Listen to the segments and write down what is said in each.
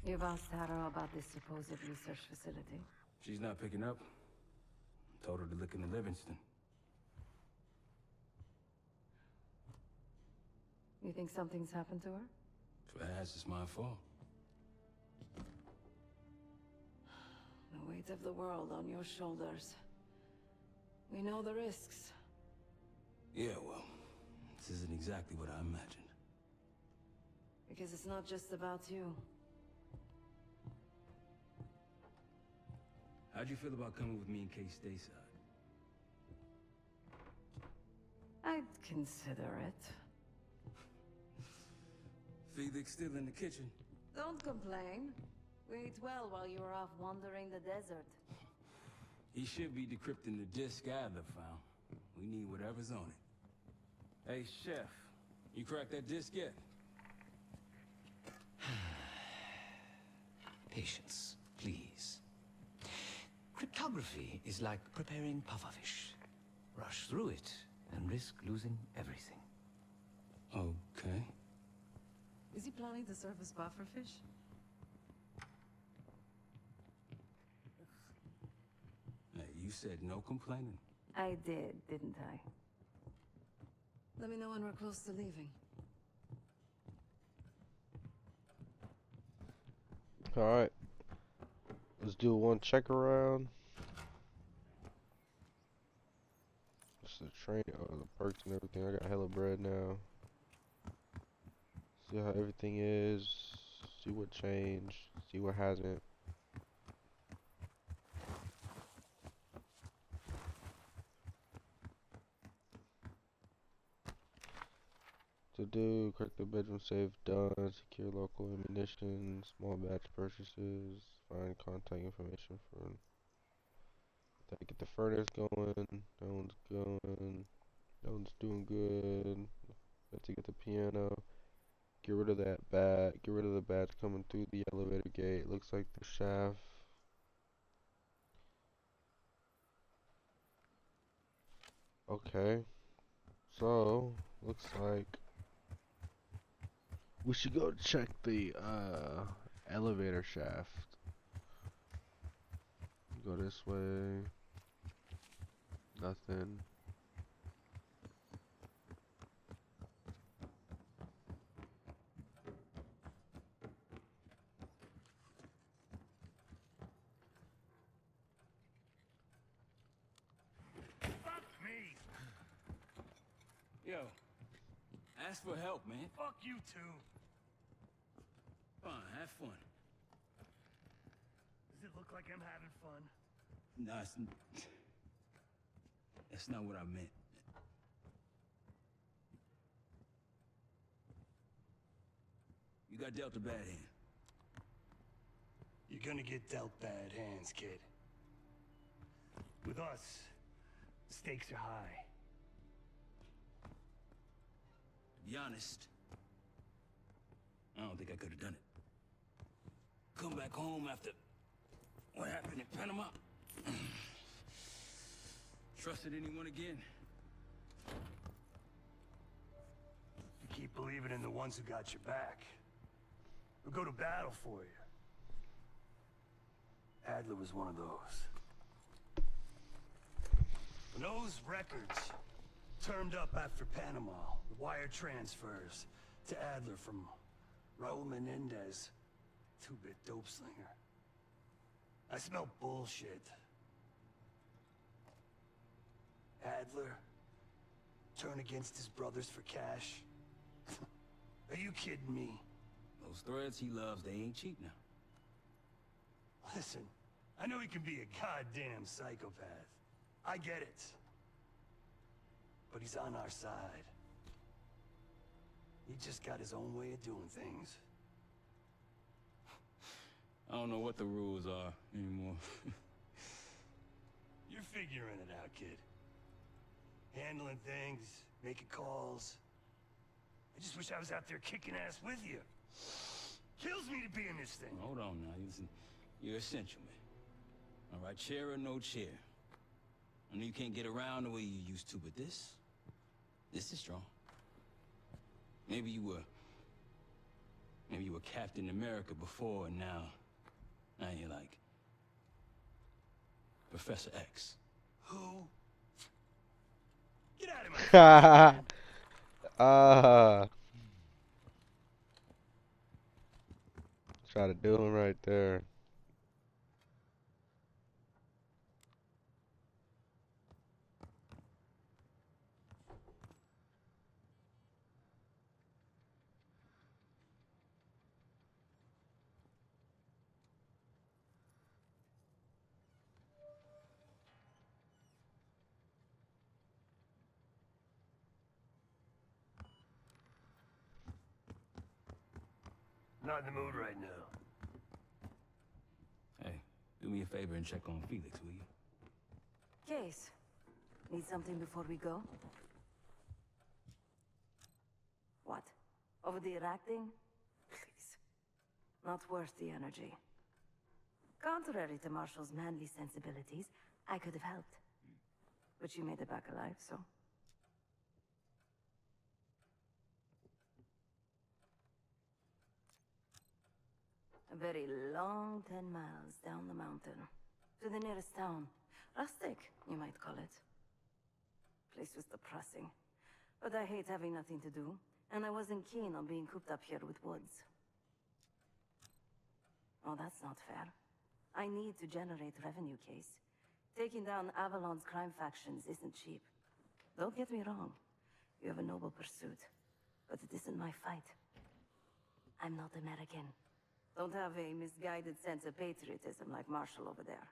You've asked Tara about this supposed research facility? She's not picking up. Told her to look into Livingston. You think something's happened to her? If it has, it's my fault. The weight of the world on your shoulders. We know the risks. Yeah, well, this isn't exactly what I imagined. Because it's not just about you. How'd you feel about coming with me and Kay stateside? I'd consider it. Felix still in the kitchen? Don't complain. We ate well while you were off wandering the desert. He should be decrypting the disk Adler found. We need whatever's on it. Hey, Chef, you cracked that disk yet? Patience, please. Cryptography is like preparing pufferfish. Rush through it and risk losing everything. Okay. Is he planning to serve us pufferfish? Hey, you said no complaining. I did, didn't I? Let me know when we're close to leaving. Alright. Let's do one check around. Just the train, the perks and everything. I got hella bread now. See how everything is. See what changed. See what hasn't. To do, correct the bedroom safe, done, secure local ammunition, small batch purchases, find contact information for, get the furnace going, that one's going, that one's doing good, got to get the piano, get rid of that bat, get rid of the bats coming through the elevator gate, looks like the shaft. Okay, so, looks like we should go check the elevator shaft. Go this way. Nothing. Fuck me! Yo, ask for help, man. Fuck you too. Fine, have fun. Does it look like I'm having fun? Nah, that's not what I meant. You got dealt a bad hand. You're gonna get dealt bad hands, kid. With us, the stakes are high. To be honest, I don't think I could have done it. Come back home after what happened in Panama. Trusted anyone again? You keep believing in the ones who got your back. Who'll go to battle for you. Adler was one of those. When those records turned up after Panama, the wire transfers to Adler from Raul Menendez, two-bit dope slinger. I smell bullshit. Adler turn against his brothers for cash? Are you kidding me? Those threads he loves, they ain't cheap now. Listen, I know he can be a goddamn psychopath. I get it. But he's on our side. He just got his own way of doing things. I don't know what the rules are anymore. You're figuring it out, kid. Handling things, making calls. I just wish I was out there kicking ass with you. Kills me to be in this thing. Hold on now, listen. You're essential, man. All right, chair or no chair. I know you can't get around the way you used to, but this is strong. Maybe Maybe you were Captain America before, and now you're like Professor X. Who? Get out of my face! Ah, try to do him right there. Not in the mood right now. Hey, do me a favor and check on Felix, will you? Case. Need something before we go? What? Over the Iraq thing? Please. Not worth the energy. Contrary to Marshall's manly sensibilities, I could have helped. But you made it back alive, so... A very long 10 miles down the mountain. To the nearest town. Rustic, you might call it. Place was depressing. But I hate having nothing to do, and I wasn't keen on being cooped up here with Woods. Oh, that's not fair. I need to generate revenue, Case. Taking down Avalon's crime factions isn't cheap. Don't get me wrong. You have a noble pursuit. But it isn't my fight. I'm not American. Don't have a misguided sense of patriotism like Marshall over there.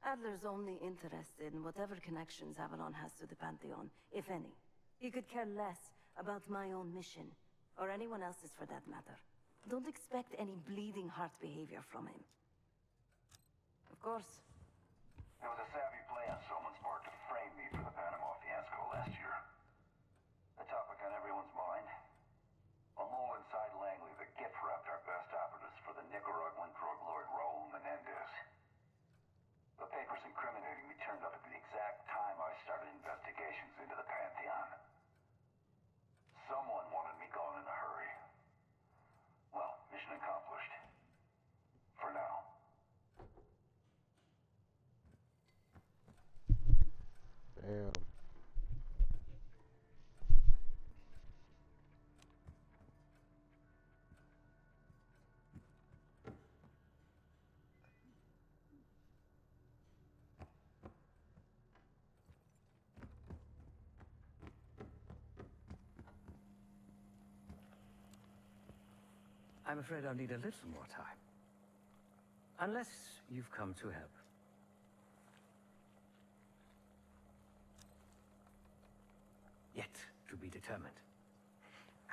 Adler's only interested in whatever connections Avalon has to the Pantheon, if any. He could care less about my own mission, or anyone else's for that matter. Don't expect any bleeding heart behavior from him. Of course. It was a savvy play on someone's part to frame me for the Panama fiasco last year. A topic on everyone's mind. A mole inside Langley that gift-wrapped our best operatives for the Nicaraguan drug lord Raul Menendez. The papers incriminating me turned up at the exact time I started investigations into the Pantheon. Someone wanted me gone in a hurry. Well, mission accomplished. For now. Damn. I'm afraid I'll need a little more time. Unless you've come to help. Yet to be determined.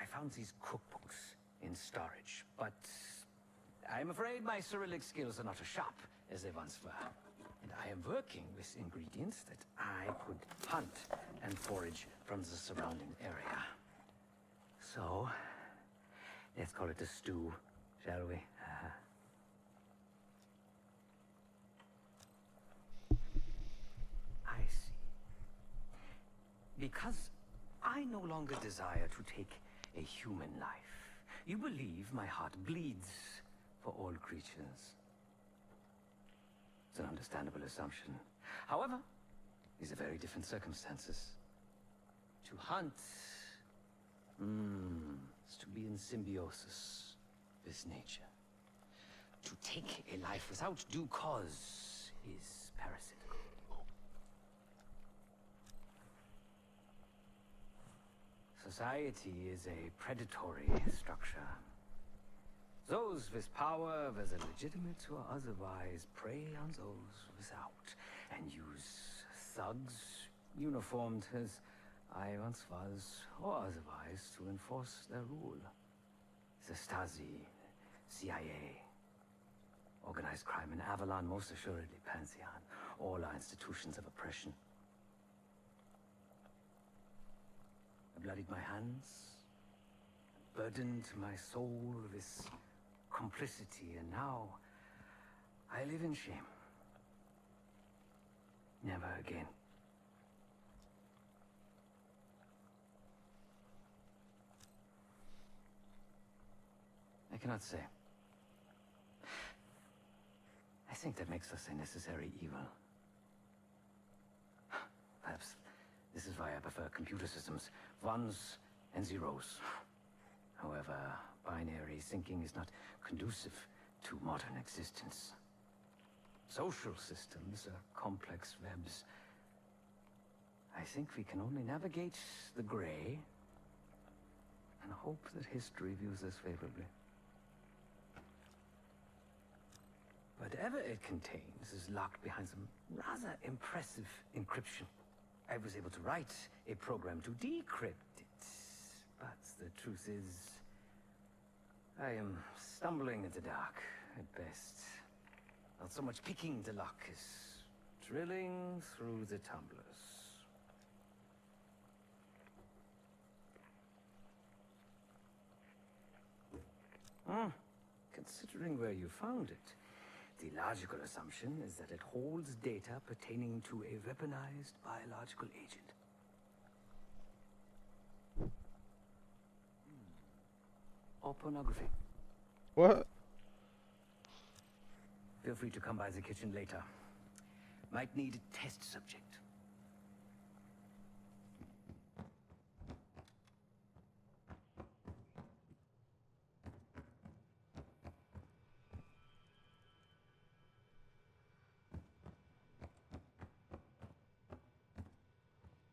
I found these cookbooks in storage, but I'm afraid my Cyrillic skills are not as sharp as they once were. And I am working with ingredients that I could hunt and forage from the surrounding area. So, let's call it a stew, shall we? I see. Because I no longer desire to take a human life. You believe my heart bleeds for all creatures. It's an understandable assumption. However, these are very different circumstances. To hunt is to be in symbiosis with nature. To take a life without due cause is parasitical. Society is a predatory structure. Those with power, whether legitimate or otherwise, prey on those without, and use thugs, uniformed as I once was, or otherwise, to enforce their rule. The Stasi, CIA, organized crime in Avalon, most assuredly Pantheon, all are institutions of oppression. I bloodied my hands, burdened my soul with complicity, and now I live in shame. Never again. cannot say. I think that makes us a necessary evil. Perhaps this is why I prefer computer systems. Ones and zeros. However, binary thinking is not conducive to modern existence. Social systems are complex webs. I think we can only navigate the gray and hope that history views us favorably. Whatever it contains is locked behind some rather impressive encryption. I was able to write a program to decrypt it, but the truth is, I am stumbling in the dark at best. Not so much picking the lock as drilling through the tumblers. Considering where you found it, the logical assumption is that it holds data pertaining to a weaponized biological agent. Or pornography. What? Feel free to come by the kitchen later. Might need a test subject.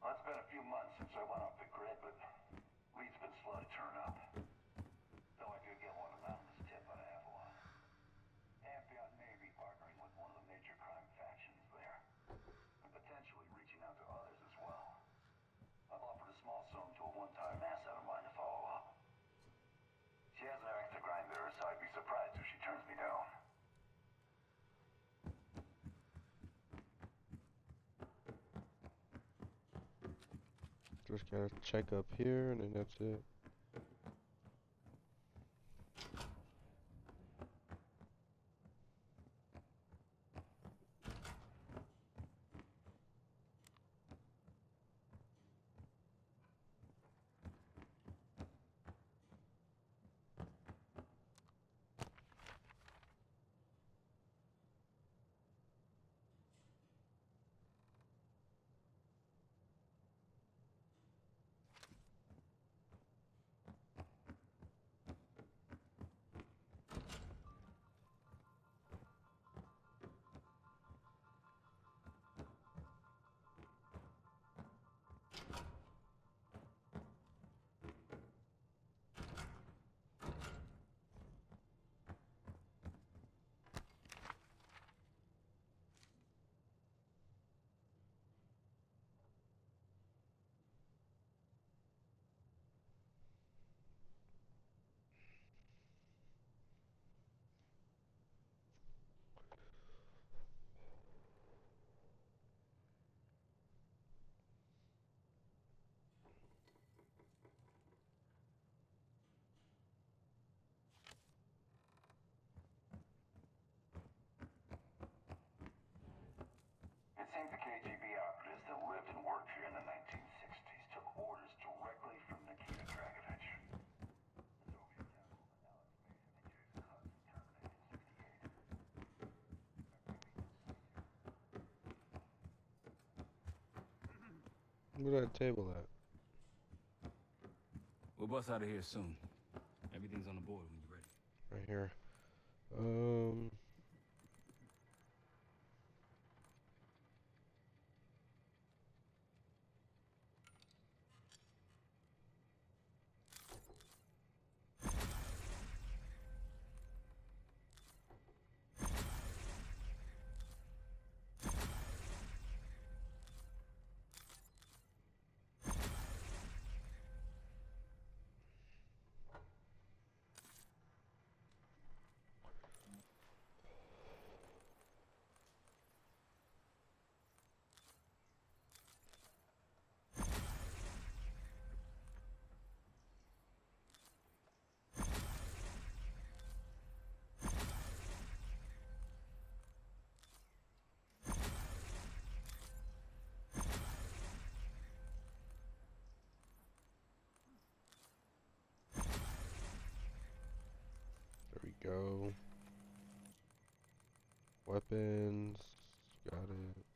Well, it's been a few months since I went off the grid, but leads been slow to turn up. Though I do get one anonymous tip out of Avalon. FBI may be partnering with one of the major crime factions there, and potentially reaching out to others as well. I've offered a small sum to a one-time asset of mine to follow up. She has an axe to grind there, so I'd be surprised if she turns me down. Just gotta check up here, and then that's it. It seems the KGB operatives that lived and worked here in the 1960s took orders directly from Nikita Dragovich. The Soviet general that now its base in the Hudson terminated in 68. Where's that table at? We'll bust out of here soon. Everything's on the board when you're ready. Right here. go. Weapons, got it.